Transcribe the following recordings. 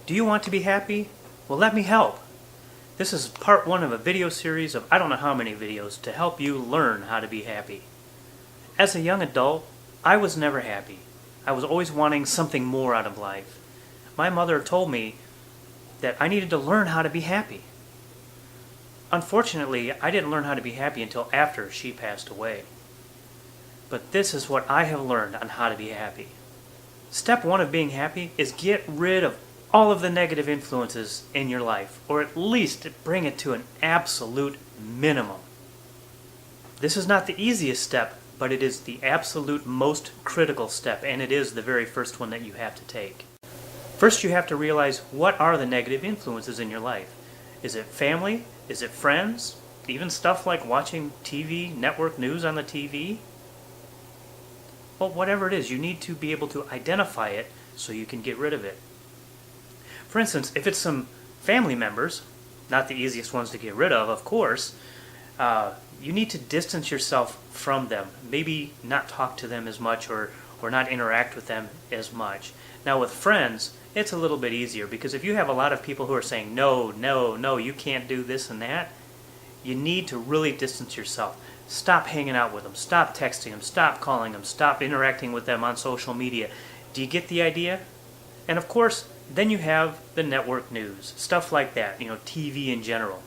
Do you want to be happy? Well, let me help. This is part one of a video series of I don't know how many videos to help you learn how to be happy. As a young adult, I was never happy. I was always wanting something more out of life. My mother told me that I needed to learn how to be happy. Unfortunately, I didn't learn how to be happy until after she passed away. But this is what I have learned on how to be happy. Step one of being happy is get rid of all of the negative influences in your life, or at least bring it to an absolute minimum. This is not the easiest step, but it is the absolute most critical step, and it is the very first one that you have to take. First, you have to realize what are the negative influences in your life. Is it family? Is it friends? Even stuff like watching TV, network news on the TV? Well, whatever it is, you need to be able to identify it so you can get rid of it. For instance, if it's some family members, not the easiest ones to get rid of course, you need to distance yourself from them. Maybe not talk to them as much or not interact with them as much. Now with friends, it's a little bit easier because if you have a lot of people who are saying, no, no, no, you can't do this and that, you need to really distance yourself. Stop hanging out with them. Stop texting them. Stop calling them. Stop interacting with them on social media. Do you get the idea? And of course, then you have the network news. Stuff like that, TV in general.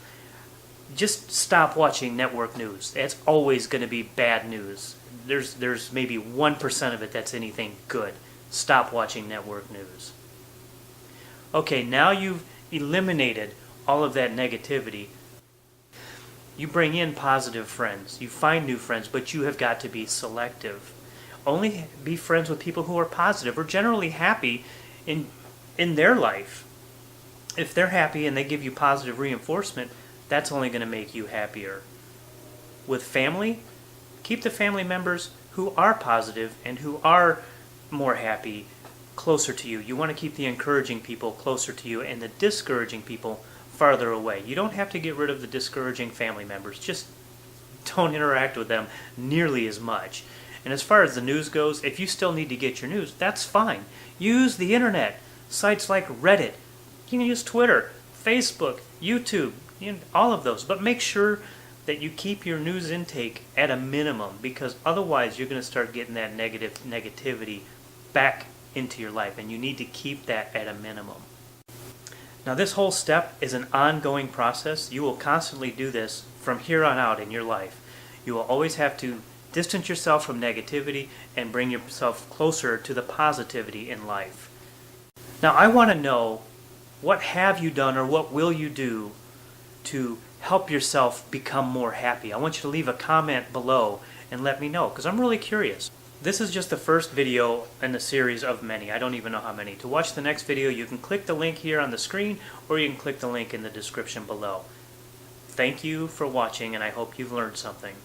Just stop watching network news. It's always going to be bad news. There's maybe 1% of it that's anything good. Stop watching network news. Okay, now you've eliminated all of that negativity. You bring in positive friends. You find new friends, but you have got to be selective. Only be friends with people who are positive or generally happy in their life. If they're happy and they give you positive reinforcement, that's only going to make you happier. With family, keep the family members who are positive and who are more happy closer to you. You want to keep the encouraging people closer to you and the discouraging people farther away. You don't have to get rid of the discouraging family members. Just don't interact with them nearly as much. And as far as the news goes, if you still need to get your news, that's fine. Use the internet. Sites like Reddit. You can use Twitter, Facebook, YouTube, all of those. But make sure that you keep your news intake at a minimum, because otherwise you're going to start getting that negativity back into your life, and you need to keep that at a minimum. Now this whole step is an ongoing process. You will constantly do this from here on out in your life. You will always have to distance yourself from negativity and bring yourself closer to the positivity in life. Now I want to know, what have you done or what will you do to help yourself become more happy? I want you to leave a comment below and let me know, because I'm really curious. This is just the first video in the series of many. I don't even know how many. To watch the next video, you can click the link here on the screen, or you can click the link in the description below. Thank you for watching, and I hope you've learned something.